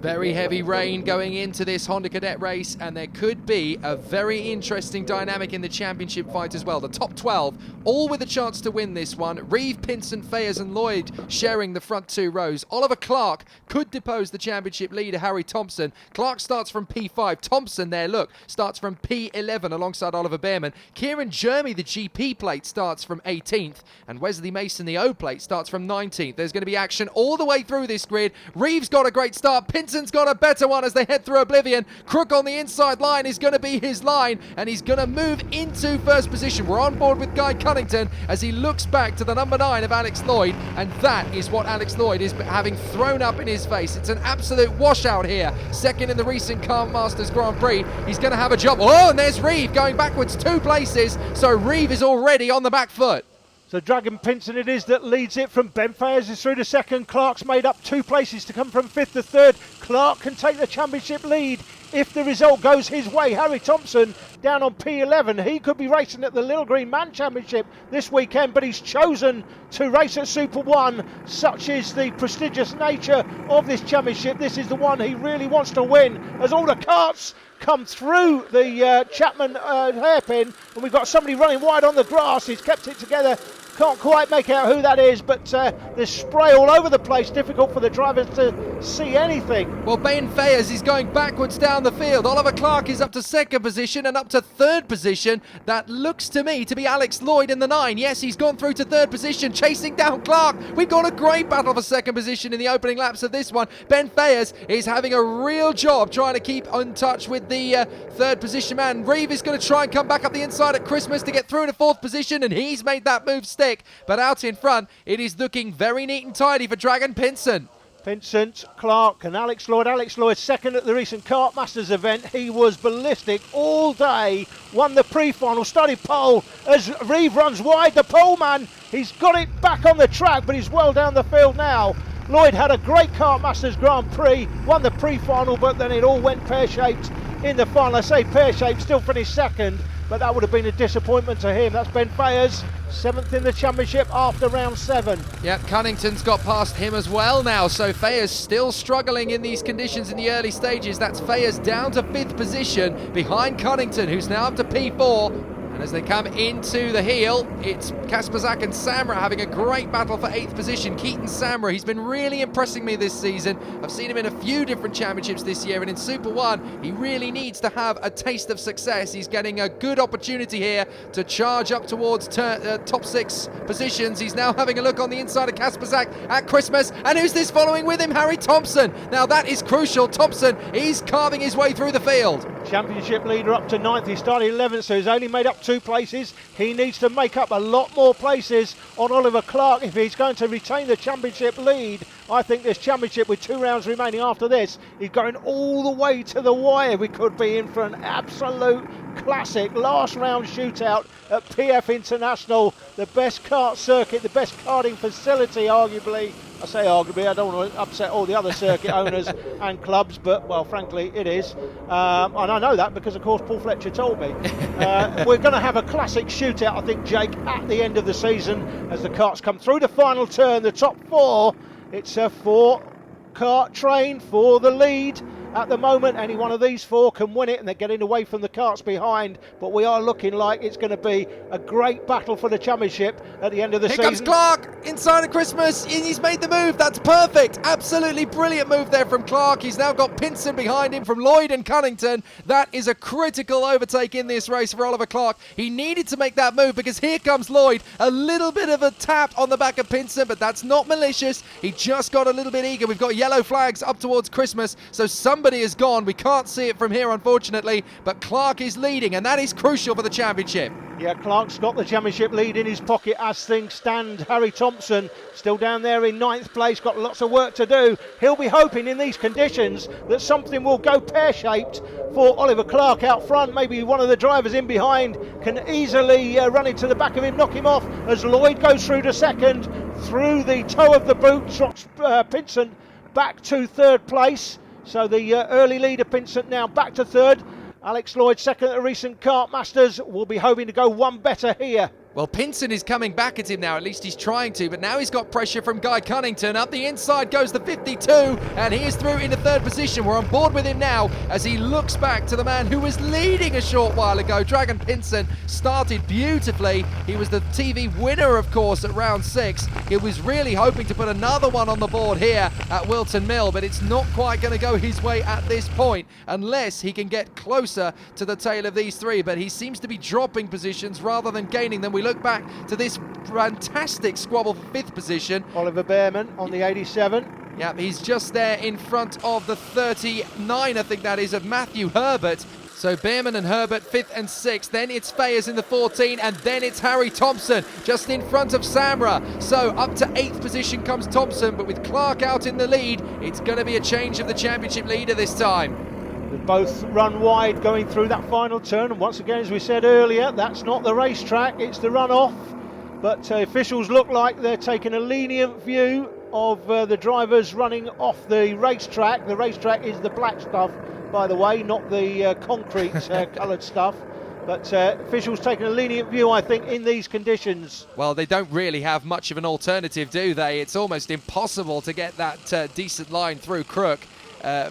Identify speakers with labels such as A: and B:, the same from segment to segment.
A: Very heavy rain going into this Honda Cadet race, and there could be a very interesting dynamic in the championship fight as well. The top 12, all with a chance to win this one. Reeve, PINSENT, Fayers and Lloyd sharing the front two rows. Oliver Clark could depose the championship leader, Harry Thompson. Clark starts from P5. Thompson there, look, starts from P11 alongside Oliver Behrman. Kieran Jermy, the GP plate, starts from 18th. And Wesley Mason, the O plate, starts from 19th. There's going to be action all the way through this grid. Reeve's got a great start. PINSENT's got a better one as they head through Oblivion. Crook on the inside line is going to be his line, and he's going to move into first position. We're on board with Guy Cunnington as he looks back to the number 9 of Alex Lloyd, and that is what Alex Lloyd is having thrown up in his face. It's an absolute washout here. Second in the recent Kart Masters Grand Prix. He's going to have a jump. Oh, and there's Reeve going backwards 2 places. So Reeve is already on the back foot.
B: So DRAGAN PINSENT it is that leads it from Ben Fayers is through to second. Clark's made up 2 places to come from 5th to 3rd. Clark can take the championship lead if the result goes his way. Harry Thompson down on P11. He could be racing at the Little Green Man Championship this weekend, but he's chosen to race at Super 1. Such is the prestigious nature of this championship. This is the one he really wants to win, as all the karts come through the Chapman hairpin, and we've got somebody running wide on the grass. He's kept it together. Can't quite make out who that is, but there's spray all over the place. Difficult for the drivers to see anything.
A: Well, Ben Fayers is going backwards down the field. Oliver Clark is up to second position and up to third position. That looks to me to be Alex Lloyd in the 9. Yes, he's gone through to third position, chasing down Clark. We've got a great battle for second position in the opening laps of this one. Ben Fayers is having a real job trying to keep in touch with the third position man. Reeve is going to try and come back up the inside at Christmas to get through to fourth position, and he's made that move stick. But out in front, it is looking very neat and tidy for DRAGAN PINSENT.
B: PINSENT, Clark and Alex Lloyd. Alex Lloyd second at the recent Kart Masters event. He was ballistic all day, won the pre-final, started pole as Reeve runs wide. The pole man, he's got it back on the track, but he's well down the field now. Lloyd had a great Kart Masters Grand Prix, won the pre-final, but then it all went pear-shaped in the final. I say pear-shaped, still finished second, but that would have been a disappointment to him. That's Ben Fayers, 7th in the championship after round 7.
A: Yep, Cunnington's got past him as well now, so Fayers still struggling in these conditions in the early stages. That's Fayers down to 5th position behind Cunnington, who's now up to P4. And as they come into the heel, it's Kasperzak and Samra having a great battle for 8th position. Keaton Samra, he's been really impressing me this season. I've seen him in a few different championships this year, and in Super 1, he really needs to have a taste of success. He's getting a good opportunity here to charge up towards top 6 positions. He's now having a look on the inside of Kasperzak at Christmas. And who's this following with him? Harry Thompson. Now that is crucial. Thompson, he's carving his way through the field.
B: Championship leader up to 9th. He started 11th, so he's only made up 2 places. He needs to make up a lot more places on Oliver Clark if he's going to retain the championship lead. I think this championship, with 2 rounds remaining after this, is going all the way to the wire. We could be in for an absolute classic last round shootout at PF International, the best kart circuit, the best karting facility arguably. I say arguably, I don't want to upset all the other circuit owners and clubs, but well, frankly it is, and I know that because of course Paul Fletcher told me. We're going to have a classic shootout, I think, Jake, at the end of the season as the karts come through the final turn. The top 4, it's a 4-kart train for the lead. At the moment, any one of these 4 can win it, and they're getting away from the karts behind, but we are looking like it's going to be a great battle for the championship at the end of the season.
A: Here comes Clark inside of Christmas, and he's made the move. That's perfect. Absolutely brilliant move there from Clark. He's now got PINSENT behind him from Lloyd and Cunnington. That is a critical overtake in this race for Oliver Clark. He needed to make that move because here comes Lloyd. A little bit of a tap on the back of PINSENT, but that's not malicious. He just got a little bit eager. We've got yellow flags up towards Christmas, so somebody is gone. We can't see it from here, unfortunately, but Clark is leading, and that is crucial for the championship.
B: Yeah, Clark's got the championship lead in his pocket as things stand. Harry Thompson still down there in 9th place, got lots of work to do. He'll be hoping in these conditions that something will go pear-shaped for Oliver Clark out front. Maybe one of the drivers in behind can easily run into the back of him, knock him off as Lloyd goes through to second. Through the toe of the boot, drops PINSENT back to 3rd place. So the early leader PINSENT now back to 3rd. Alex Lloyd second at the recent Kart Masters. Will be hoping to go one better here.
A: Well, Pinsen is coming back at him now, at least he's trying to, but now he's got pressure from Guy Cunnington. Up the inside goes the 52, and he is through into third position. We're on board with him now as he looks back to the man who was leading a short while ago. DRAGAN Pinsen started beautifully. He was the TV winner, of course, at round 6. He was really hoping to put another one on the board here at Whilton Mill, but it's not quite going to go his way at this point unless he can get closer to the tail of these three. But he seems to be dropping positions rather than gaining them. We look back to this fantastic squabble for 5th position.
B: Oliver Behrman on the 87.
A: Yep, he's just there in front of the 39, I think that is, of Matthew Herbert. So Behrman and Herbert 5th and 6th, then it's Fayers in the 14, and then it's Harry Thompson just in front of Samra. So up to 8th position comes Thompson, but with Clark out in the lead, it's going to be a change of the championship leader this time.
B: They both run wide going through that final turn, and once again, as we said earlier, that's not the racetrack, it's the runoff. But officials look like they're taking a lenient view of the drivers running off the racetrack. The racetrack is the black stuff, by the way, not the concrete coloured stuff. But officials taking a lenient view, I think, in these conditions.
A: Well, they don't really have much of an alternative, do they? It's almost impossible to get that decent line through Crook.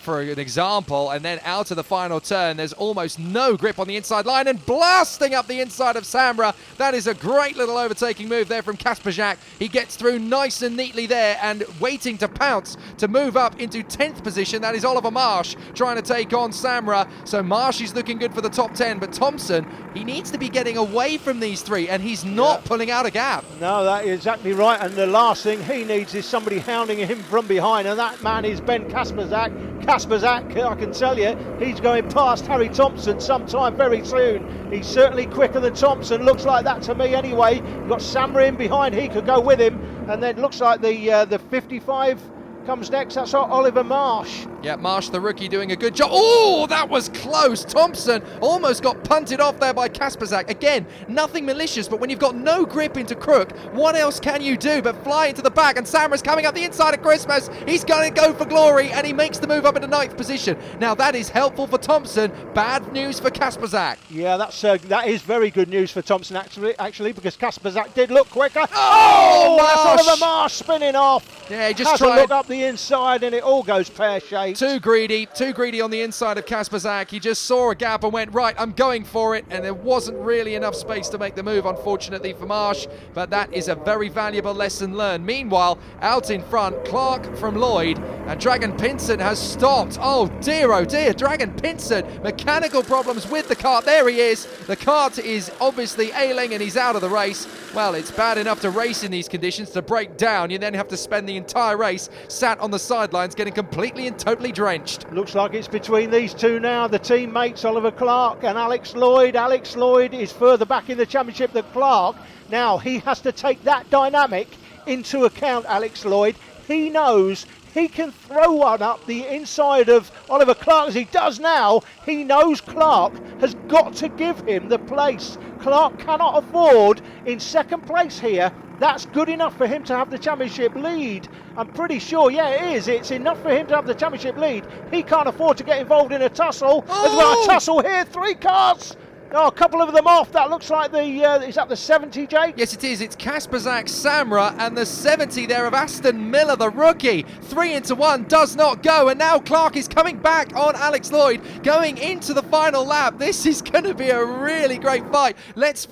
A: For an example, and then out of the final turn, there's almost no grip on the inside line, and blasting up the inside of Samra. That is a great little overtaking move there from Kasperjak. He gets through nice and neatly there, and waiting to pounce to move up into 10th position. That is Oliver Marsh trying to take on Samra. So Marsh is looking good for the top 10, but Thompson, he needs to be getting away from these three, and he's not pulling out a gap.
B: No, that is exactly right, and the last thing he needs is somebody hounding him from behind, and that man is Ben Kasperjak. Kasperjak, I can tell you, he's going past Harry Thompson sometime very soon. He's certainly quicker than Thompson, looks like that to me anyway. You've got Samra in behind, he could go with him, and then looks like the 55 comes next. That's Oliver Marsh.
A: Yeah, Marsh, the rookie, doing a good job. Oh, that was close. Thompson almost got punted off there by Kasperjak. Again, nothing malicious, but when you've got no grip into Crook, what else can you do but fly into the back? And Samra's coming up the inside of Christmas. He's going to go for glory, and he makes the move up into 9th position. Now, that is helpful for Thompson. Bad news for Kasperjak.
B: Yeah, that is very good news for Thompson, actually, because Kasperjak did look quicker.
A: Oh,
B: that's Oliver Marsh spinning off.
A: Yeah, he just
B: has
A: tried
B: a look up the inside, and it all goes pear-shaped.
A: Too greedy on the inside of Kasperjak. He just saw a gap and went, right, I'm going for it, and there wasn't really enough space to make the move, unfortunately, for Marsh, but that is a very valuable lesson learned. Meanwhile, out in front, Clark from Lloyd, and DRAGAN Pinsen has stopped. Oh dear, DRAGAN Pinsen, mechanical problems with the kart. There he is. The kart is obviously ailing, and he's out of the race. Well, it's bad enough to race in these conditions, to break down. You then have to spend the entire race sat on the sidelines getting completely and totally drenched.
B: Looks like it's between these two now, the teammates Oliver Clark and Alex Lloyd. Alex Lloyd is further back in the championship than Clark. Now he has to take that dynamic into account, Alex Lloyd. He knows he can throw one up the inside of Oliver Clark as he does now. He knows Clark has got to give him the place. Clark cannot afford in second place here. That's good enough for him to have the championship lead. I'm pretty sure, yeah, it is. It's enough for him to have the championship lead. He can't afford to get involved in a tussle.
A: Oh!
B: There's well a tussle here, 3 cars. Oh, a couple of them off. That looks like is that the 70, Jake?
A: Yes, it is. It's Kasperjak, Samra, and the 70 there of Aston Miller, the rookie. 3 into 1 does not go, and now Clark is coming back on Alex Lloyd, going into the final lap. This is going to be a really great fight. Let's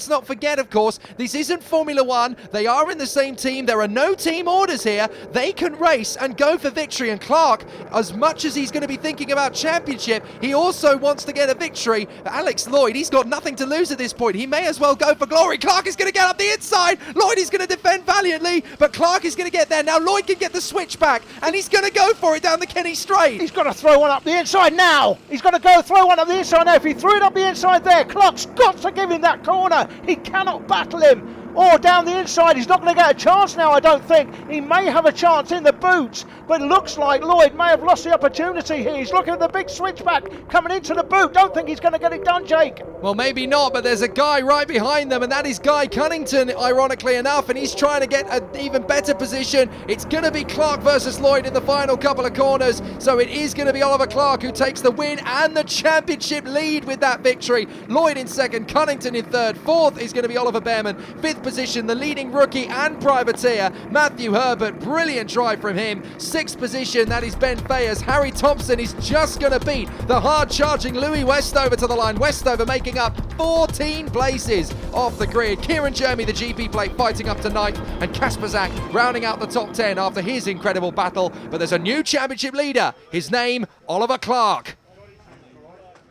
A: not forget, of course, this isn't Formula One. They are in the same team. There are no team orders here. They can race and go for victory, and Clark, as much as he's going to be thinking about championship, he also wants to get a victory. Alex Lloyd, he's got nothing to lose at this point. He may as well go for glory. Clark is going to get up the inside. Lloyd is going to defend valiantly, but Clark is going to get there. Now Lloyd can get the switch back, and he's going to go for it down the Kenny Straight.
B: He's got to throw one up the inside now. He's got to go throw one up the inside now. If he threw it up the inside there, Clark's got to give him that corner. He cannot battle him. Or down the inside, he's not going to get a chance now, I don't think. He may have a chance in the boot, but it looks like Lloyd may have lost the opportunity here. He's looking at the big switchback coming into the boot. Don't think he's going to get it done, Jake.
A: Well, maybe not, but there's a guy right behind them, and that is Guy Cunnington, ironically enough, and he's trying to get an even better position. It's going to be Clark versus Lloyd in the final couple of corners, so it is going to be Oliver Clark who takes the win and the championship lead with that victory. Lloyd in second, Cunnington in third. Fourth is going to be Oliver Behrman. Fifth position, the leading rookie and privateer, Matthew Herbert. Brilliant drive from him. Sixth position, that is Ben Fayers. Harry Thompson is just going to beat the hard-charging Louis Westover to the line. Westover making up 14 places off the grid. Kieran Jeremy, the GP plate, fighting up to ninth, and Kasper Zak rounding out the top 10 after his incredible battle. But there's a new championship leader. His name, Oliver Clark.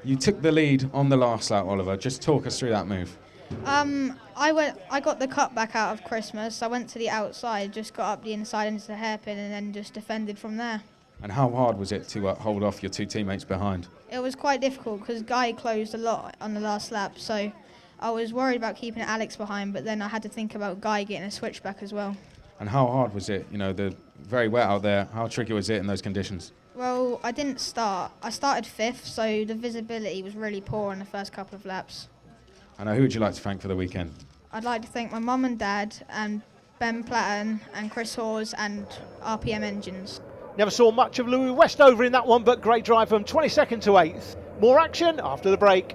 C: You took the lead on the last lap, Oliver. Just talk us through that move.
D: I got the cut back out of Christmas. I went to the outside, just got up the inside into the hairpin, and then just defended from there.
C: And how hard was it to hold off your two teammates behind?
D: It was quite difficult because Guy closed a lot on the last lap, so I was worried about keeping Alex behind, but then I had to think about Guy getting a switchback as well.
C: And how hard was it? You know, the very wet out there. How tricky was it in those conditions?
D: Well, I didn't start. I started fifth, so the visibility was really poor in the first couple of laps.
C: And who would you like to thank for the weekend?
D: I'd like to thank my mum and dad and Ben Platten and Chris Hawes and RPM Engines.
B: Never saw much of Louis Westover in that one, but great drive from 22nd to 8th. More action after the break.